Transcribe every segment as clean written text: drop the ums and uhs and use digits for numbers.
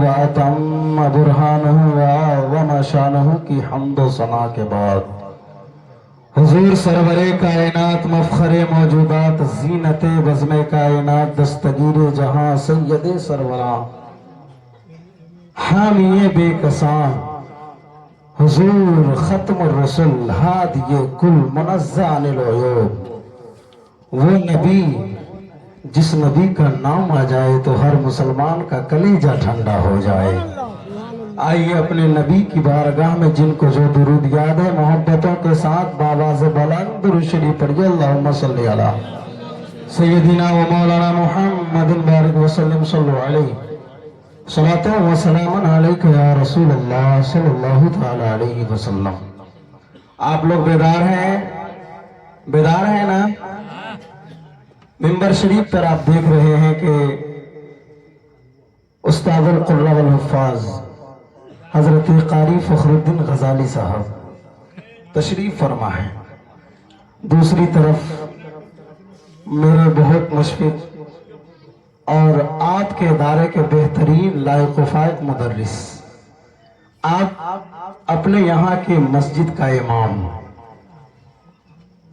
वअतम्म बुरहानहु वअज़्ज़म शानहु की हम्द व सना के बाद हुजूर सरवरे कायनात मफ़ख़रे मौजूदात ज़ीनत बज़्म कायनात दस्तगीर जहां सैयद सरवरा हामिए बेकसां हुजूर ख़त्म रसूल हादिए कुल मुनज़्ज़ह अनिल उयूब, वो नबी जिस नबी का नाम आ जाए तो हर मुसलमान का कलेजा ठंडा हो जाए। आइए अपने नबी की बारगाह में जिनको जो दुरूद याद है मोहब्बतों के साथ बाबाज़ बुलंद दुरूद शरीफ पढ़िए। अल्लाहुम्मा सल्ली अला सय्यदिना व मौलाना मुहम्मदिन बारिक वसल्लम सल्लल्लाहु अलैहि सलातो व सलामन अलैका या रसूल अल्लाह सल्लल्लाहु तआला अलैहि वसल्लम। आप लोग बेदार हैं? बेदार हैं ना? मिंबर शरीफ पर आप देख रहे हैं कि उस्तादुल कुर्रा वल हुफ़ाज़ हज़रत क़ारी फ़खरुद्दीन ग़ज़ाली साहब तशरीफ़ फरमा है। दूसरी तरफ मेरे बहुत मुशफ़िक़ और आपके इदारे के बेहतरीन लायक फ़ायक मुदर्रिस, आप अपने यहाँ की मस्जिद का इमाम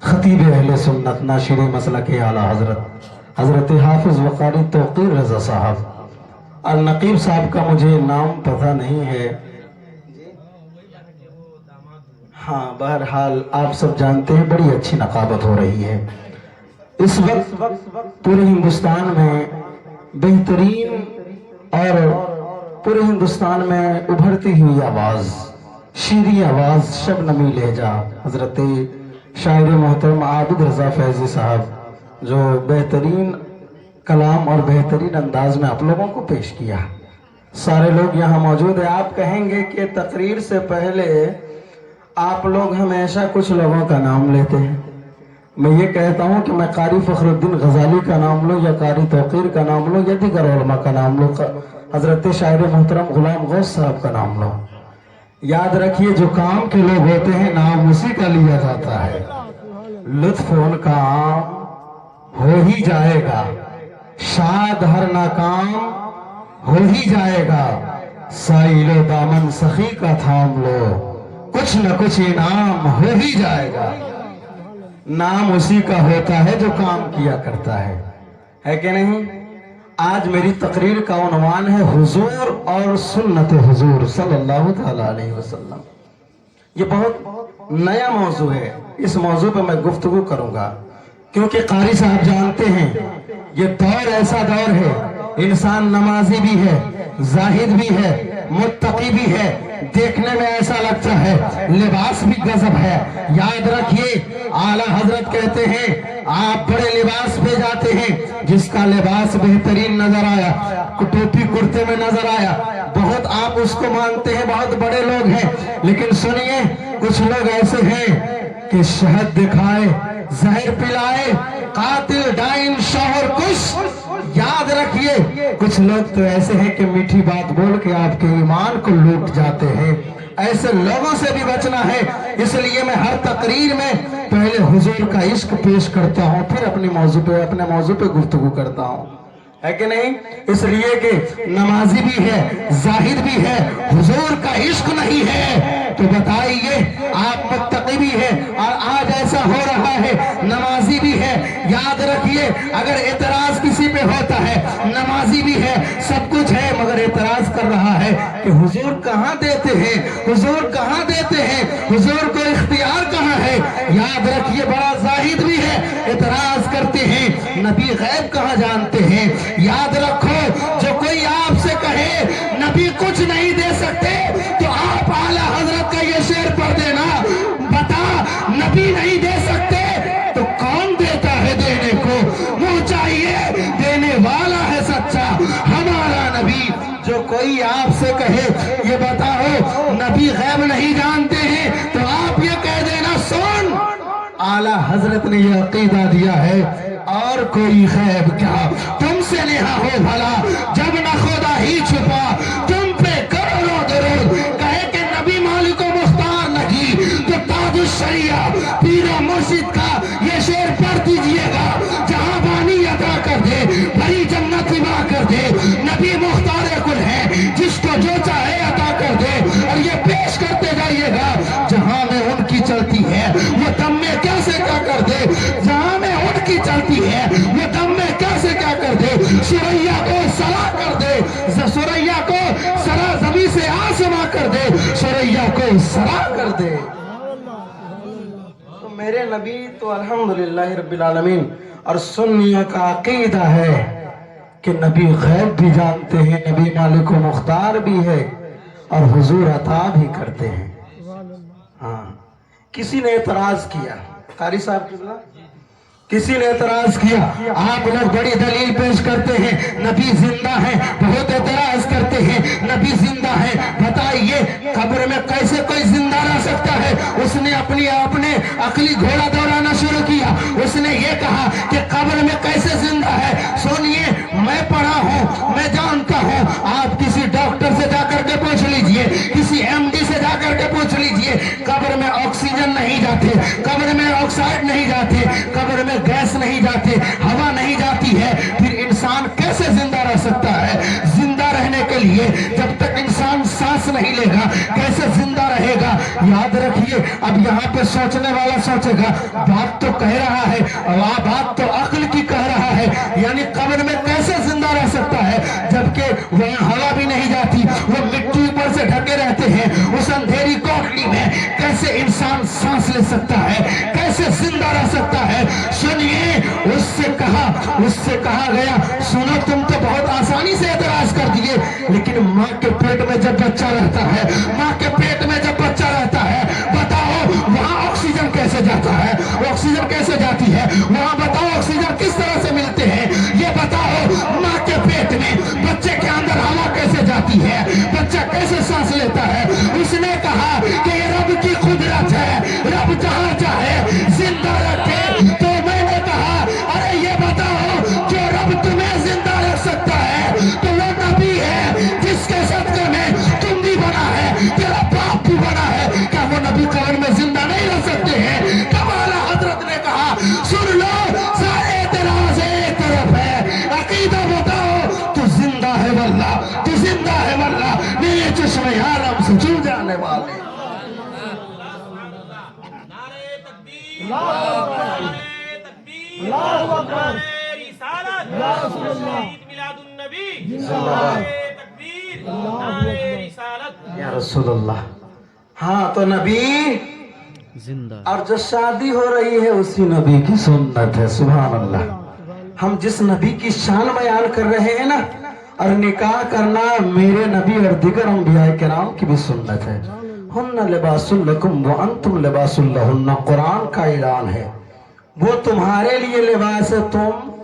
खतीब अहले सुन्नत नाशिर मसलक आला हज़रत हाफ़िज़ व क़ारी तौक़ीर रज़ा साहब अल नक़ीब साहब का मुझे नाम पता नहीं है। हाँ, बहरहाल आप सब जानते हैं बड़ी अच्छी नक़ाबत हो रही है इस वक्त पूरे हिंदुस्तान में। बेहतरीन और पूरे हिंदुस्तान में उभरती हुई आवाज़, शीरी आवाज़, शबनमी लहजा हज़रत शायर मोहतरम आबिद रज़ा फैज़ी साहब जो बेहतरीन कलाम और बेहतरीन अंदाज में आप लोगों को पेश किया। सारे लोग यहाँ मौजूद हैं। आप कहेंगे कि तकरीर से पहले आप लोग हमेशा कुछ लोगों का नाम लेते हैं। मैं ये कहता हूँ कि मैं क़ारी फ़खरुद्दीन ग़ज़ाली का नाम लूँ या क़ारी तौक़ीर का नाम लूँ या दीगर उलमा का नाम लूँ, हज़रत शायर मोहतरम ग़ुलाम गौस साहब का नाम लूँ, याद रखिए जो काम के लोग होते हैं नाम उसी का लिया जाता है। लुत्फ़ उनका आम हो ही जाएगा, शाद हर नाकाम हो ही जाएगा, साइलो दामन सखी का थाम लो, कुछ न कुछ इनाम हो ही जाएगा। नाम उसी का होता है जो काम किया करता है कि नहीं? आज मेरी तकरीर का उन्वान है हुजूर और सुन्नत हुजूर सल्लल्लाहु तआला अलैहि वसल्लम। ये बहुत नया मौजू है। इस मौजू पे मैं गुफ्तगू करूंगा क्योंकि क़ारी साहब जानते हैं ये दौर ऐसा दौर है, इंसान नमाजी भी है, जाहिद भी है, मुत्तकी भी है, देखने में ऐसा लगता है, लिबास भी गजब है। याद रखिए आला हजरत कहते हैं आप बड़े लिबास पे जाते हैं, जिसका लिबास बेहतरीन नजर आया, टोपी कुर्ते में नजर आया, बहुत आप उसको मानते हैं, बहुत बड़े लोग हैं। लेकिन सुनिए कुछ लोग ऐसे हैं कि शहद दिखाए, जहर पिलाए, कातिल डाइन शौहर कुछ। याद रखिए कुछ लोग तो ऐसे हैं कि मीठी बात बोल के आपके ईमान को लूट जाते हैं। ऐसे लोगों से भी बचना है। इसलिए मैं हर तकरीर में पहले हुजूर का इश्क पेश करता हूँ, फिर अपने मौजू पे गुफ्तगू करता हूँ, है कि नहीं? इसलिए कि नमाजी भी है, जाहिद भी है, हुजूर का इश्क नहीं है तो बताइए आप मुत्तकी भी है और आज ऐसा हो रहा है नमाजी भी है। याद रखिए अगर एतराज किसी पे होता है, नमाजी भी है, सब कुछ है, मगर एतराज कर रहा है कि हुजूर कहाँ देते हैं, हुजूर कहाँ देते हैं, हुजूर को इख्तियार कहाँ है। याद रखिए बड़ा जाहिद भी है, एतराज करते हैं नबी गैब कहाँ जानते हैं। याद रखो जो कोई आपसे कहे नबी कुछ नहीं दे सकते तो आप आला हजरत का ये शेर पढ़ देना, बता नबी नहीं दे सकते तो कौन देता है देने को, मुंह चाहिए देने वाला है सच्चा हमारा नबी। जो कोई आपसे कहे ये बताओ नबी गैब नहीं जानते हैं तो आप ये कह देना सुन आला हजरत ने ये अकीदा दिया है और कोई गैब क्या तुमसे नेहा हो भला, जब न खुदा ही छुपा तुम पे करोड़ों दरूद, कहे कि नबी मालिक मुख्तार नहीं तो ताज शरिया पीरो मुर्शिद का ये शेर पढ़ दीजिएगा। जहां बानी अदा कर दे, भरी जन्नत हिबा कर दे, नबी मुख्तार कुल है जिसको जाती है, वो दम में कैसे क्या कर दे, सुरैया को सरा कर दे, सुरैया को सरा जमीन से आसमां कर दे, सुरैया को सरा कर दे। तो मेरे नबी तो अल्हम्दुलिल्लाह रब्बिल आलमीन। और सुन्नियों का अकीदा है कि नबी गैब भी जानते हैं, नबी मालिक मुख्तार भी है और हुजूर अता भी करते हैं। हाँ, किसी ने एतराज किया, कारी साहब किबला, किसी ने एतराज किया, आप लोग बड़ी दलील पेश करते हैं, नबी जिंदा है, बहुत एतराज करते हैं, नबी जिंदा है, बताइए कब्र में कैसे कोई जिंदा रह सकता है। उसने अपने अकली घोड़ा दौड़ाना शुरू किया, उसने ये कहा कि कब्र में कैसे जिंदा है। सुनिए, मैं पढ़ा हूँ, मैं जानता हूँ, आप किसी डॉक्टर से जाकर के पूछ लीजिए, किसी एमडी से जाकर के पूछ लीजिए, कब्र में ऑक्सीजन नहीं जाते, कब्र में ऑक्साइड नहीं जाते, कब्र में गैस नहीं जाते, हवा नहीं जाती है, फिर इंसान कैसे जिंदा रह सकता है। जिंदा रहने के लिए जब तक इंसान सांस नहीं लेगा कैसे जिंदा रहेगा। याद रखिए, अब यहाँ पे सोचने वाला सोचेगा बात तो कह रहा है, और बात तो अक्ल की कह रहा है, यानी कब्र में कैसे जिंदा रह सकता है, जबकि वहाँ हवा भी नहीं जाती, वो मिट्टी ऊपर से ढके रहते हैं, उस अंधेरी कोठरी में कैसे इंसान सांस ले सकता है, कैसे जिंदा रह सकता है। सुनिए, उससे कहा गया, सुनो तुम तो बहुत आसानी से एतराज कर दिए, लेकिन माँ के पेट में जब बच्चा रहता है, माँ के पेट में जब बच्चा रहता है, बताओ वहाँ ऑक्सीजन कैसे जाता है, ऑक्सीजन कैसे जाती है, वहाँ बताओ ऑक्सीजन किस तरह से मिलते हैं, ये बताओ। माँ के पेट में बच्चे के अंदर हवा कैसे जाती है, बच्चा कैसे सांस लेता है। उसने कहा कि ये रब की कुदरत है, रब जहाँ चाहे जिंदा रखे। तो मैंने कहा, अरे ये बताओ, जो रब तुम्हें जिंदा रख सकता है तो वो नबी है जिसके सदके में तुम भी बना है, तेरा बाप भी बना है, क्या वो नबी कब्र में जिंदा नहीं रह सकते हैं। कमाला हजरत ने कहा, सुन लो, सारे एतराज एक तरफ है, अकीदा बताओ, तू जिंदा है वल्लाह, तू जिंदा है वल्लाह, मेरे चश्मे आलम से चूर जाने वाले। या रसूलुल्लाह। हाँ, तो नबी जिंदा, और जो शादी हो रही है उसी नबी की सुन्नत है। सुभान अल्लाह। हम जिस नबी की शान बयान कर रहे हैं ना, और निकाह करना मेरे नबी और दिगर अंबिया किराम की भी सुन्नत है। हुन्ना लिबासुल लकुम व अंतुम लिबासुल लहुन्ना, कुरान का ऐलान है, वो तुम्हारे लिए लिबास है, तुम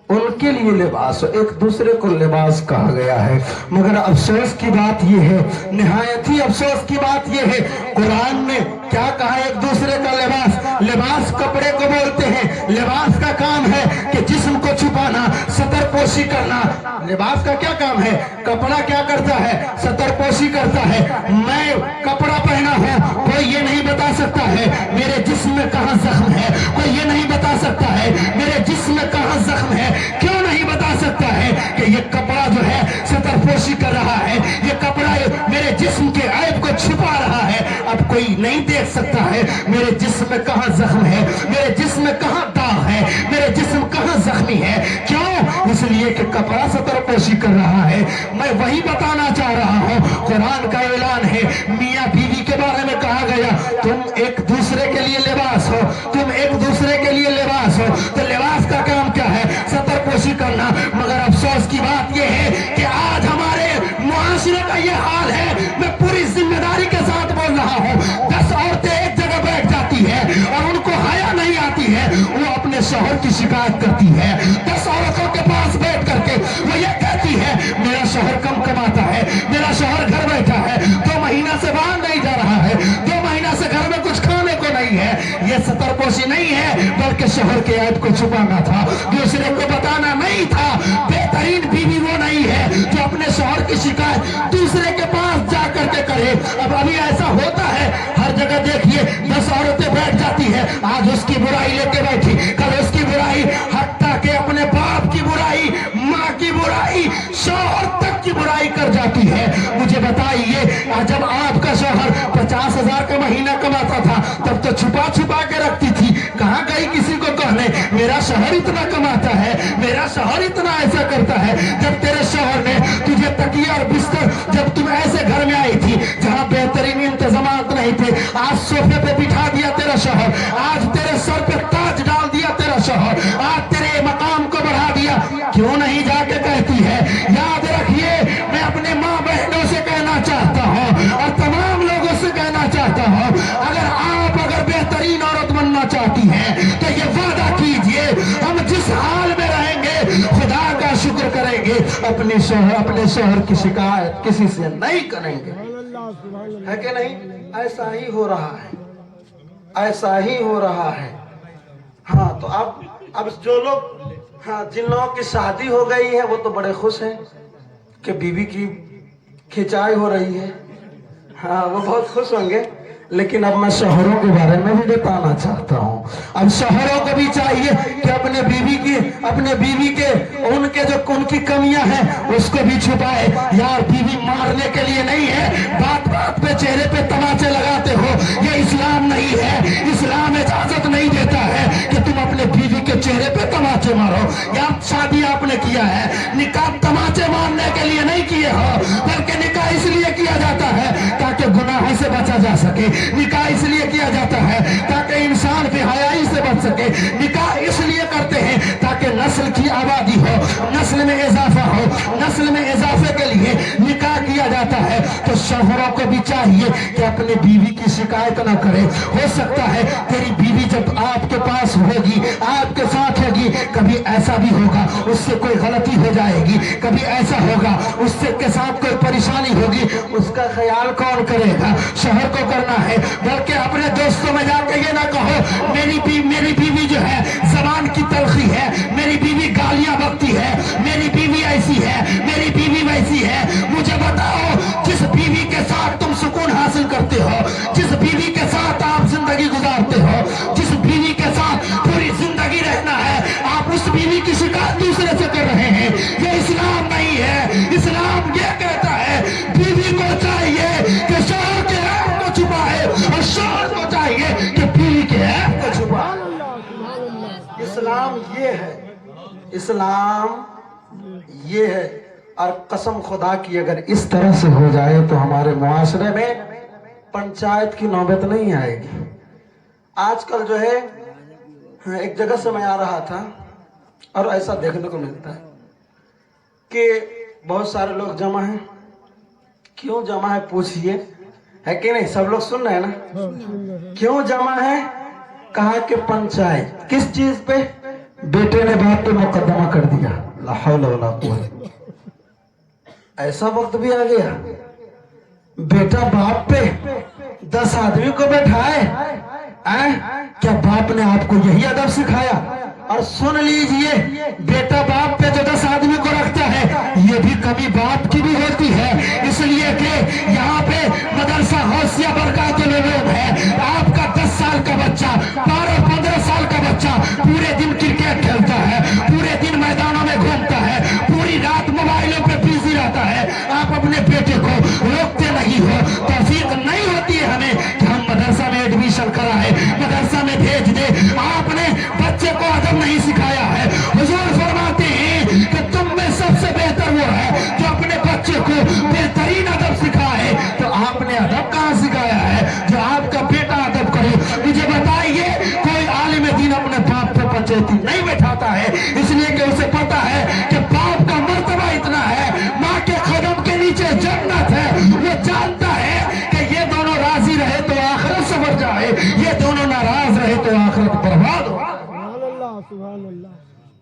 उनके लिए लिबास हो। एक दूसरे को लिबास कहा गया है, मगर अफसोस की बात यह है, निहायत ही अफसोस की बात यह है, कुरान ने क्या कहा एक दूसरे का लिबास। लिबास कपड़े को बोलते हैं, लिबास का काम है कि जिस्म को छुपाना, सतरपोशी करना। लिबास का क्या काम है, कपड़ा क्या करता है, सतरपोशी करता है। मैं कपड़ा पहना हूं, कोई ये नहीं बता सकता है मेरे जिस्म में कहां जख्म है, कोई ये नहीं बता सकता है मेरे जिस्म में कहां जख्म है। क्यों नहीं बता सकता है कि ये कपड़ा जो है सतरपोशी कर रहा है, ये कपड़ा मेरे जिस्म के ऐब को छुपा रहा है। अब कोई नहीं देख सकता है मेरे जिस्म में कहां जख्म है, मेरे जिस्म में कहां दाग है, मेरे जिस्म कहां जख्मी है। क्यों? इसलिए कि कपड़ा सतरपोशी कर रहा है। मैं वही बताना चाह रहा हूं, कुरान का ऐलान है, मियां बीवी के बारे में कहा गया, तुम एक दूसरे के लिए लिबास हो, तुम एक दूसरे के लिए लिबास हो। तो लिबास का काम क्या है, सतरपोशी करना। मगर अफसोस की बात यह है कि आज हमारे मुआशरे का यह हाल है, मैं पूरी जिम्मेदारी के साथ बोल रहा हूं, 10 औरतें एक जगह बैठ जाती है और उनको हया नहीं आती है, वो अपने शौहर की शिकायत करती है। 10 औरतों के पास बैठ करके वो ये कहती है, मेरा शौहर कम कमाता है, मेरा शौहर घर बैठा है, 2 महीना से बाहर नहीं जा रहा है, 2 महीना से घर में कुछ खाने को नहीं है। ये सतरपोशी नहीं है, बल्कि शौहर के ऐब को छुपाना था, दूसरे को बताना नहीं था। बेहतरीन बीवी वो नहीं है जो अपने शौहर की शिकायत दूसरे के पास जा करके करे। अब अभी ऐसा होता है, हर जगह देखिए 10 औरतें बैठ जाती है, आज उसकी बुराई लेके बैठी, कल उसकी बुराई, हत्ता के अपने बाप की बुराई, माँ की बुराई, शौहर तक की बुराई कर जाती है। मुझे बताइए, जब आपका शौहर 50,000 का महीना कमाता था तब तो छुपा छुपा के रखती थी, कहाँ गई किसी को कहने, میرا شوہر اتنا کماتا ہے, میرا شوہر اتنا ایسا کرتا ہے. جب تیرے شوہر نے تجھے تکیہ اور بستر, جب تم ایسے گھر میں آئی تھی جہاں بہترین انتظامات نہیں تھے, آج صوفے پہ بٹھا دیا تیرا شوہر, آج تیرے سر پہ تاج ڈال دیا تیرا شوہر, آج تیرے مقام کو بڑھا دیا. کیوں نہیں جا کے کہتی ہے؟ یاد رکھیے, میں اپنے ماں بہنوں سے کہنا چاہتا ہوں اور تمام لوگوں سے کہنا چاہتا ہوں, اگر بہترین عورت بننا چاہتی ہیں تو یہ وعدہ کیجئے, ہم جس حال میں رہیں گے خدا کا شکر کریں گے, اپنے شوہر کی شکایت کسی سے نہیں کریں گے. ہے کہ نہیں؟ ایسا ہی ہو رہا ہے, ایسا ہی ہو رہا ہے. ہاں تو اب جو لوگ, ہاں جن لوگوں کی شادی ہو گئی ہے وہ تو بڑے خوش ہیں کہ بیوی کی کھچائی ہو رہی ہے, ہاں وہ بہت خوش ہوں گے. لیکن اب میں شوہروں کے بارے میں بھی بتانا چاہتا ہوں. اب شوہروں کو بھی چاہیے کہ اپنے بیوی کے ان کی کمیاں ہیں اس کو بھی چھپائے. یار بیوی مارنے کے لیے نہیں ہے, بات بات پہ چہرے پہ تماچے لگاتے ہو, یہ اسلام نہیں ہے. اسلام اجازت نہیں دیتا ہے کہ تم اپنے بیوی کے چہرے پہ تماچے مارو. یا شادی آپ نے کیا ہے, نکاح تماچے مارنے کے لیے نہیں کیے ہو, بلکہ نکاح اس لیے کیا جاتا ہے تاکہ گناہوں سے بچا جا سکے. نکاح اس لیے کیا جاتا ہے تاکہ انسان بے حیائی سے بچ سکے. نکاح اس لیے کرتے ہیں تاکہ نسل کی آبادی ہو, نسل میں اضافہ ہو. نسل میں اضافے کے لیے نکاح کیا جاتا ہے. تو شوہروں کو بھی چاہیے کہ اپنے بیوی کی شکایت نہ کرے. ہو سکتا ہے تیری بیوی جب آپ کے پاس ہوگی, آپ کے ساتھ ہوگی, کبھی ایسا بھی ہوگا اس سے کوئی غلطی ہو جائے گی, کبھی ایسا ہوگا اس سے کے ساتھ کوئی پریشانی ہوگی, اس کا خیال کون کرے گا؟ شوہر کو کرنا ہے. بلکہ اپنے دوستوں میں جا کے یہ نہ کہو میری بیوی جو ہے زبان کی تلخی ہے, میری بیوی گالیاں بکتی ہے, میری بیوی ایسی ہے, میری بیوی ویسی ہے. مجھے بتاؤ, جس بیوی کے ساتھ تم سکون حاصل کرتے ہو, جس بیوی کے ساتھ آپ زندگی گزارتے ہو, جس بیوی کے ساتھ پوری زندگی رہنا ہے, آپ اس بیوی کی شکایت دوسرے سے کر رہے ہیں. یہ اسلام نہیں ہے. اسلام یہ کہتا ہے بیوی کو چاہیے کہ شوہر کے عیب کو چھپائے اور شوہر کو چاہیے کہ بیوی کے عیب کو چھپائے. اسلام یہ ہے, اسلام یہ ہے. اور قسم خدا کی اگر اس طرح سے ہو جائے تو ہمارے معاشرے میں پنچایت کی نوبت نہیں آئے گی. آج کل جو ہے, ایک جگہ سے میں آ رہا تھا اور ایسا دیکھنے کو ملتا ہے کہ بہت سارے لوگ جمع ہیں. کیوں جمع ہے پوچھئے, ہے کہ نہیں؟ سب لوگ سن رہے ہیں نا؟ کیوں جمع ہے؟ کہا کہ پنچایت. کس چیز پہ؟ بیٹے نے باپ پہ مقدمہ کر دیا. لا حول ولا قوت. ایسا وقت بھی آ گیا بیٹا باپ پہ 10 آدمی کو بیٹھائے. کیا باپ نے آپ کو یہی ادب سکھایا؟ اور سن لیجئے, بیٹا باپ پہ جو 10 آدمی کو رکھتا ہے یہ بھی کمی باپ کی بھی ہوتی ہے. اس لیے کہ یہاں پہ مدرسہ غوثیہ برکات العلوم ہے. آپ کا 10 سال کا بچہ, 12-15 سال کا بچہ پورے دن کرکٹ کھیلتا ہے, پورے دن میدانوں میں گھومتا ہے, پوری رات موبائلوں پہ بزی رہتا ہے. آپ اپنے بیٹے کو روکتے نہیں ہو. توفیق نہیں ہوتی ہے ہمیں کہ ہم مدرسہ میں ایڈمیشن کرائے, مدرسہ میں بھیج دے. آپ نے بچے کو ادب نہیں سکھایا ہے. حضور فرماتے ہیں کہ تم میں سب سے بہتر وہ ہے جو اپنے بچے کو بہترین ادب سکھائے. تو آپ نے ادب کہاں سکھایا ہے جو آپ کا بیٹا ادب کرے؟ مجھے بتائیے, کوئی عالم دین اپنے باپ پہ پنچیتی نہیں بیٹھاتا ہے, اس لیے کہ اسے پتا ہے کہ باپ کا مرتبہ اتنا ہے, ماں کے قدم کے نیچے جنت ہے. وہ جانتا ہے کہ یہ دونوں راضی رہے تو آخرت سنور جائے, یہ دونوں ناراض رہے تو آخرت برباد ہو.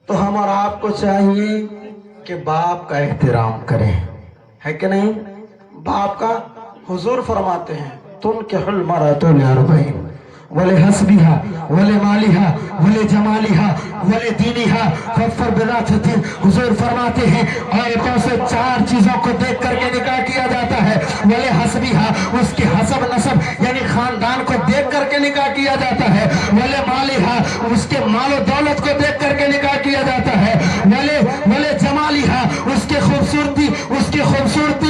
تو ہم اور آپ کو چاہیے کہ باپ کا احترام کریں, ہے کہ نہیں؟ باپ کا, حضور فرماتے ہیں تنکح المرأة لأربعین وَلِحَسْبِهَا وَلِمَالِهَا وَلِجَمَالِهَا وَلِدِينِهَا فَاظْفَرْ بِذَاتِ الدِّین. حضور فرماتے ہیں عورتوں سے 4 چیزوں کو دیکھ کر کے نکاح کیا جاتا ہے. وَلِحَسْبِهَا, اس کے حسب نسب یعنی خاندان کو دیکھ کر کے نکاح کیا جاتا ہے. وَلِمَالِهَا, اس کے مال و دولت کو دیکھ کر کے نکاح کیا جاتا ہے. وَلِجَمَالِهَا, اس کی خوبصورتی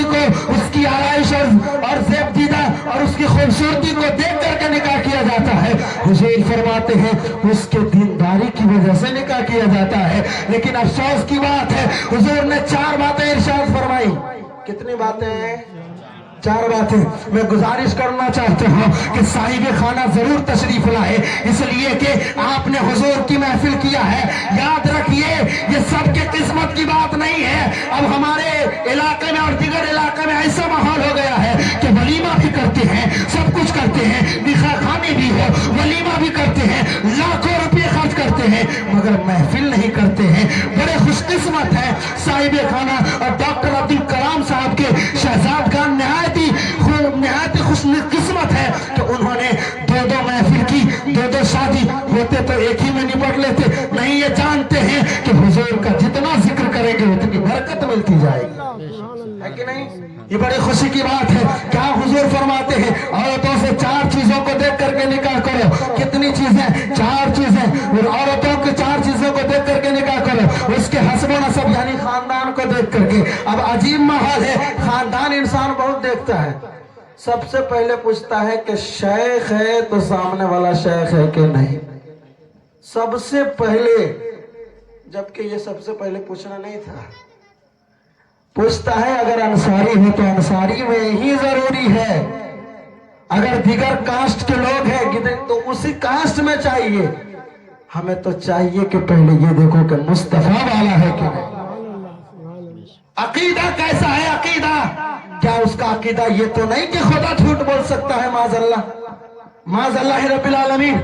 کو, اس کی آرائش اور زیب دیدہ اور اس کی خوبصورتی खूबसूरती को देख करके निकाह किया जाता है। हुजूर फरमाते हैं उसके दीनदारी की वजह से निकाह किया जाता है। लेकिन अफसोस की बात है हुजूर ने 4 बातें इरशाद फरमाई। कितनी बातें हैं? 4 बातें। मैं गुजारिश करना चाहता हूँ कि साहिब खाना जरूर तशरीफ लाए, इसलिए कि आपने हुजूर की महफिल किया है। याद रखिए ये सबके किस्मत की बात नहीं है। अब हमारे इलाके में और दीगर इलाके में ऐसा माहौल हो गया है कि वलीमा भी करते हैं, सब कुछ करते हैं, निकाह खाने भी हो, वलीमा भी करते हैं, लाखों रुपये खर्च करते हैं, मगर महफिल नहीं करते हैं। बड़े खुशकिस्मत है साहिब खाना और डॉक्टर अब्दुल कलाम साहब के शहजाद खान निहायत खुशकिस्मत है कि उन्होंने 2 महफिल की, 2 शादी होते तो एक ही में निपट लेते। नहीं, ये जानते हैं कि हुजूर का जितना जिक्र करेंगे उतनी बरकत मिलती जाएगी, है कि नहीं? ये बड़ी खुशी की बात है। क्या हुजूर फरमाते हैं औरतों से 4 चीजों को देख करके निकाह करो। कितनी चीजें? 4 चीजें। औरतों के 4 चीजों को देख करके निकाह करो। उसके हस्ब नसब यानी खानदान को देख करके। अब अजीब माहौल है, खानदान इंसान बहुत देखता है। सबसे पहले पूछता है कि शेख है तो सामने वाला शेख है कि नहीं, सबसे पहले। जबकि ये सबसे पहले पूछना नहीं था। पूछता है अगर अंसारी है तो अंसारी में ही जरूरी है, अगर दिगर कास्ट के लोग हैं तो उसी कास्ट में चाहिए। हमें तो चाहिए कि पहले ये देखो कि मुस्तफा वाला है कि नहीं। अकीदा कैसा है? अकीदा क्या उसका अकीदा ये तो नहीं कि खुदा झूठ बोल सकता है, माज़अल्लाह रब्बिल आलमीन।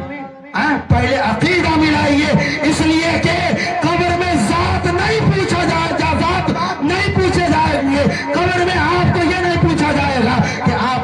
पहले अकीदा मिलाइए, इसलिए कि कब्र में जात नहीं पूछा जाएगा, जात नहीं पूछे जाएंगे। कब्र में आपको ये नहीं पूछा जाएगा कि आप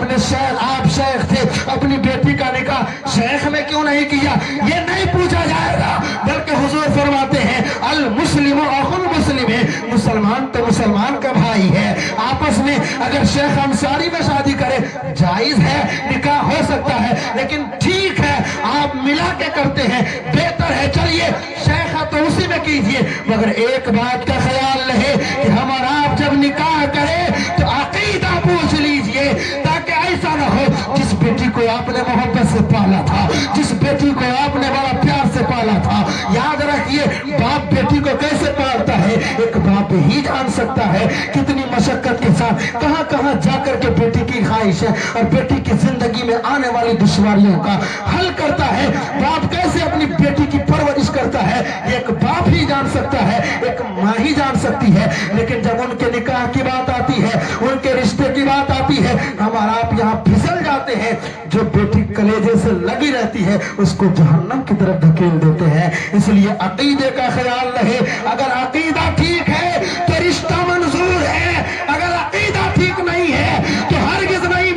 शेख थे, अपनी बेटी का निकाह शेख में क्यों नहीं किया, ये नहीं पूछा जाएगा। बल्कि हुजूर फरमाते हैं अल मुस्लिम अखुल मुस्लिम है, मुसलमान तो मुसलमान का भाई है। आपस में अगर शेख अंसारी में शादी करे जायज है, निकाह हो सकता है, लेकिन ठीक है आप मिला के करते हैं, बेहतर है। चलिए शेखा तो उसी में कीजिए, मगर एक बात का ख्याल रहे कि हम और आप जब निकाह करें तो अकीदा पूछ लीजिए, ताकि ऐसा ना हो जिस बेटी को आपने मोहब्बत से पाला था, जिस बेटी को आपने बड़ा प्यार से पाला था। याद रखिए बाप बेटी को कैसे पालता है एक बाप ही जान सकता है। कितनी मशक्कत के साथ कहां कहां जाकर के बेटी की ख्वाहिश है और बेटी की जिंदगी में आने वाली दुश्वारियों का हल करता है। बाप कैसे अपनी बेटी की परवरिश करता है एक बाप ही जान सकता है, एक माँ ही जान सकती है। लेकिन जब उनके निकाह की बात आती है, उनके रिश्ते की बात आती है, हमारा आप यहाँ फिसल जाते हैं। जो बेटी कलेजे से लगी रहती है उसको जहन्नम की तरफ धकेल देते हैं। इसलिए अकीदे का ख्याल रहे। अगर अकीदा ठीक है तो रिश्ता मंजूर है, अगर अकीदा ठीक नहीं है तो हरगिज़ नहीं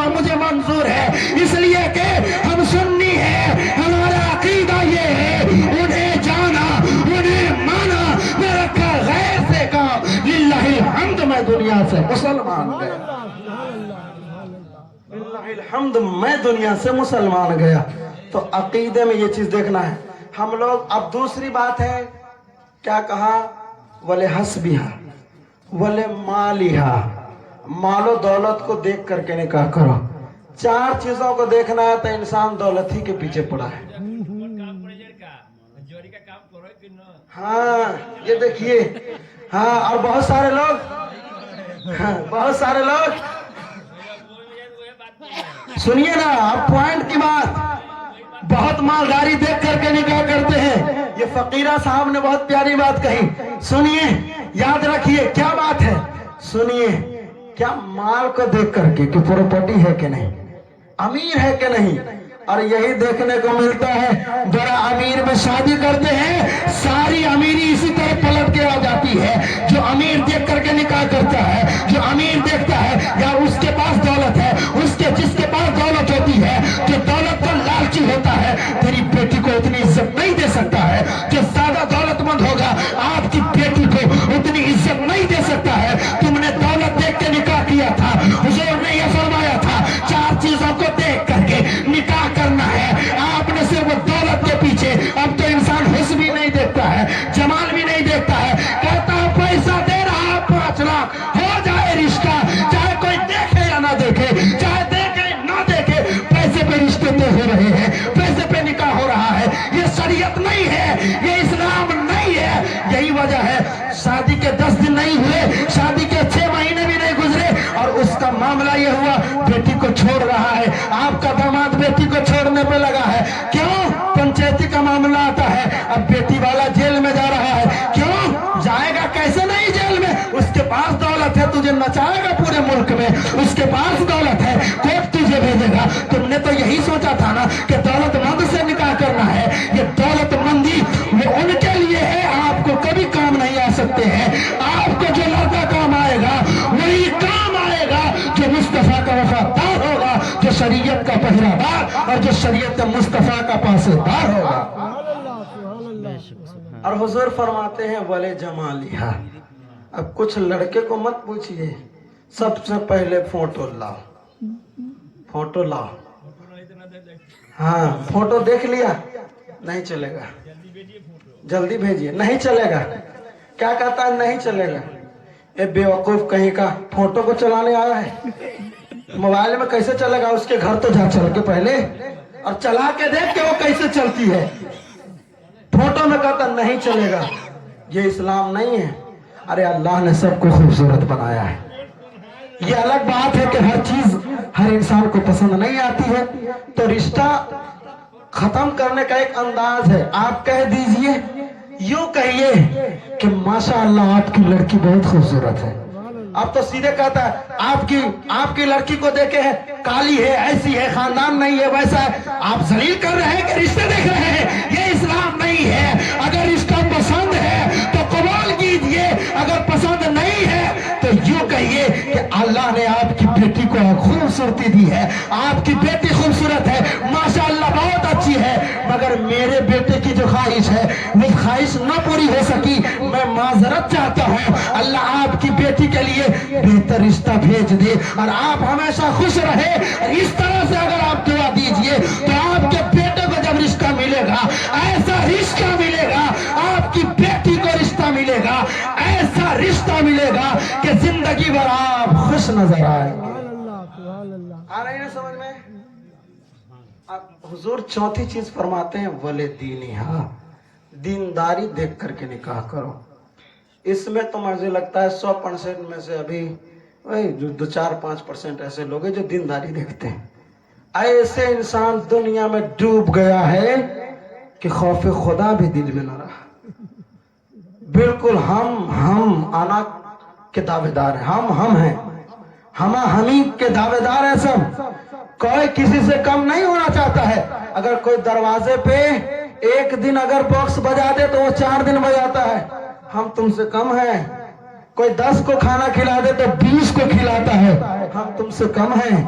मुझे मंजूर है। इसलिए कि हम सुन्नी है, हमारा अकीदा ये है उन्हें जाना, उन्हें माना, मैं रखा गैर से काम, लिल्लाहिल हम्द मैं दुनिया से मुसलमान गया, लिल्लाहिल हम्द मैं दुनिया से मुसलमान गया। तो अकीदे में ये चीज देखना है हम लोग। अब दूसरी बात है, क्या कहा? वले हस्बिहा वले मालिहा, मालो दौलत को देख करके निकाह करो। 4 चीजों को देखना है तो इंसान दौलत ही के पीछे पड़ा है। हाँ ये देखिए, हाँ और बहुत सारे लोग सुनिए ना, अब पॉइंट की बात, बहुत मालदारी देख करके निकाह करते हैं। ये फकीरा साहब ने बहुत प्यारी बात कही, सुनिए, याद रखिए क्या बात है, सुनिए। क्या माल को देख करके कि प्रॉपर्टी है कि नहीं, अमीर है कि नहीं, और यही देखने को मिलता है बड़ा अमीर में शादी करते हैं, सारी अमीरी इसी तरह पलट के आ जाती है। जो अमीर देख करके निकाह करता है, जो अमीर देखता है या उसके पास दौलत है, उसके जिसके पास दौलत होती है, जो दौलत का लालची होता है, तेरी बेटी को उतनी इज्जत नहीं दे सकता है। जो ज्यादा दौलतमंद होगा आपकी बेटी को उतनी इज्जत नहीं दे सकता है। तुमने दौलत देख के निकाह किया था, हुजूर ने यह फरमाया था 4 चीजों को देख करके निकाह करना है। आपने सिर्फ दौलत के पीछे, अब तो इंसान हुस्न भी नहीं देखता है, जमाल भी नहीं देखता है, कहता है पैसा दे रहा है 5 लाख, हो जाए रिश्ता, चाहे कोई देखे या ना देखे, चाहे देखे ना देखे, उसका मामला ये हुआ, बेटी को छोड़ रहा है, आपका दामाद बेटी को छोड़ने पे लगा है। क्यों? पंचायती का मामला आता है, अब बेटी वाला जेल में जा रहा है। क्यों जाएगा? कैसे नहीं जेल में? उसके पास दौलत है, तुझे नचाएगा पूरे मुल्क में, उसके पास दौलत है, कोर्ट तुझे भेजेगा। तुमने तो यही सोचा था ना कि दौलतमंद से निकाह करना है। ये दौलतमंदी वो उनके लिए है, आपको कभी काम नहीं आ सकते हैं। आपको जो लड़का काम आएगा वही काम आएगा जो मुस्तफा का वफादार होगा, जो शरीयत का पहरादार और जो शरीयत मुस्तफा का पासेदार होगा। और हुजूर फरमाते हैं वले जमालिहा। अब कुछ लड़के को मत पूछिए, सबसे पहले फोटो लाओ, फोटो लाओ। हाँ, फोटो देख लिया, नहीं चलेगा, जल्दी भेजिए, नहीं चलेगा। क्या कहता है? नहीं चलेगा। ये बेवकूफ कहीं का फोटो को चलाने आया है, मोबाइल में कैसे चलेगा? उसके घर तो जा चल के पहले और चला के देख के वो कैसे चलती है। फोटो में कहता नहीं चलेगा, ये इस्लाम नहीं है। अरे अल्लाह ने सबको खूबसूरत बनाया है। ये अलग बात है कि हर चीज हर इंसान को पसंद नहीं आती है, तो रिश्ता खत्म करने का एक अंदाज है। आप कह दीजिए, यूं कहिए कि माशाअल्लाह आपकी लड़की बहुत खूबसूरत है। आप तो सीधे कहता है आपकी लड़की को देखे है, काली है, ऐसी है, खानदान नहीं है, वैसा है। आप जलील कर रहे हैं कि रिश्ते देख रहे हैं। ये इस्लाम नहीं है। अगर रिश्ता पसंद है तो कबूल कीजिए, अगर पसंद नहीं है तो यूं कहिए कि अल्लाह ने आपकी बेटी को खूबसूरती दी है, आपकी बेटी खूबसूरत है, माशाअल्लाह बहुत अच्छी है, मगर मेरे बेटे की जो ख्वाहिश है वो ख्वाहिश न पूरी हो सकी। मैं माजरत चाहता हूँ, अल्लाह आपकी बेटी के लिए बेहतर रिश्ता भेज दे और आप हमेशा खुश रहे। इस तरह से अगर आप दुआ दीजिए तो आपके बेटे को जब रिश्ता मिलेगा, ऐसा रिश्ता मिलेगा, आपकी बेटी को रिश्ता मिलेगा, ऐसा रिश्ता मिलेगा कि जिंदगी भर आप खुश नजर आएंगे। आ रही है समझ में? हुजूर चौथी चीज फरमाते हैं वले दीनिहा, दीनदारी देख करके निकाह करो। इसमें तो मुझे लगता है 100% में से अभी वही जो 2-4-5% ऐसे लोग हैं जो दीनदारी देखते हैं। ऐसे इंसान दुनिया में डूब गया है कि खौफ खुदा भी दिल में न रहा। बिल्कुल हम आना के दावेदार हैं, हम हैं, हमी के दावेदार हैं सब। कोई किसी से कम नहीं होना चाहता है। अगर कोई दरवाजे पे एक दिन अगर बॉक्स बजा दे तो वो 4 दिन बजाता है। हम तुमसे कम हैं। कोई 10 को खाना खिला दे तो 20 को खिलाता है। हम तुमसे कम हैं।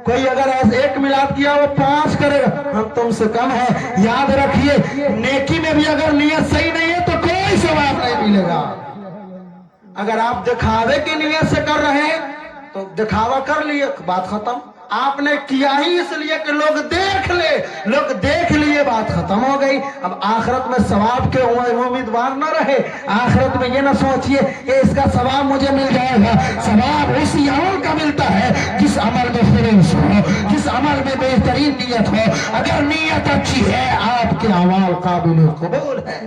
कोई अगर ऐसे 1 मिलाद किया वो 5 करेगा, हम तुमसे कम है। याद रखिए, नेकी में भी अगर नियत सही नहीं है तो कोई सवाब नहीं मिलेगा। अगर आप दिखावे की नियत से कर रहे हैं तो दिखावा कर लिए, बात खत्म। आपने किया ही इसलिए कि लोग देख ले, लोग देख लिए, बात खत्म हो गई। अब आखिरत में सवाब के उम्मीदवार न रहे। आखिरत में ये ना सोचिए कि इसका सवाब मुझे मिल जाएगा। सवाब उसी अमल का मिलता है जिस अमल में खुलूस हो, जिस अमल में बेहतरीन नियत हो। अगर नियत अच्छी है, आपके अमाल काबिल कबूल है,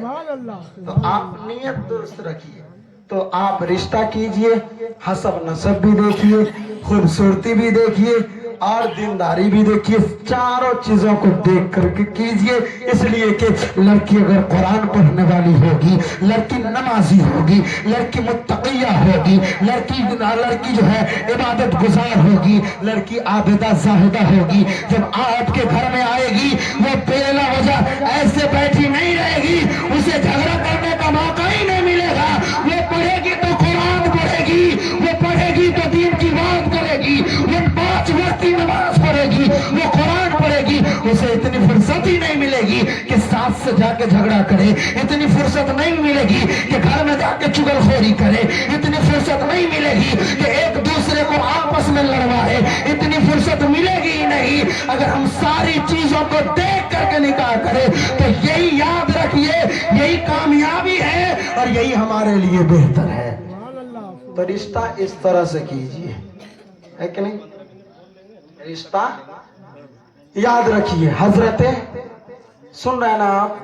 तो आप नियत दुरुस्त रखिए। तो आप रिश्ता कीजिए, हसब नसब भी देखिए, खूबसूरती भी देखिए और दीनदारी भी देखिए। चारों चीजों को देख करके कीजिए, इसलिए कि लड़की अगर कुरान पढ़ने वाली होगी, लड़की नमाजी होगी, लड़की मुत्तकिया होगी, लड़की जो है इबादत गुजार होगी, लड़की आबिदा जाहिदा होगी। जब आपके घर में आएगी वो बेला वजह ऐसे बैठी नहीं रहेगी, उसे झगड़ा करने का मौका ही नहीं मिलेगा। वो पढ़ेगी तो कुरान पढ़ेगी, वो पढ़ेगी तो दीन की बात करेगी, वो 5 वक्त नमाज पढ़ेगी, वो कुरान पढ़ेगी। उसे इतनी फुर्सत ही नहीं मिलेगी कि सास से जाके झगड़ा करे, इतनी फुर्सत नहीं मिलेगी कि घर में जाके चुगलखोरी करे, इतनी फुर्सत नहीं मिलेगी कि एक दूसरे को आपस में लड़वाए, इतनी फुर्सत मिलेगी ही नहीं। अगर हम सारी चीजों को देख करके निकाह करें तो यही याद रखिए, यही कामयाबी है और यही हमारे लिए बेहतर है। तो रिश्ता इस तरह से कीजिए, है कि नहीं? रिश्ता याद रखिए। हजरत सुन रहे ना आप?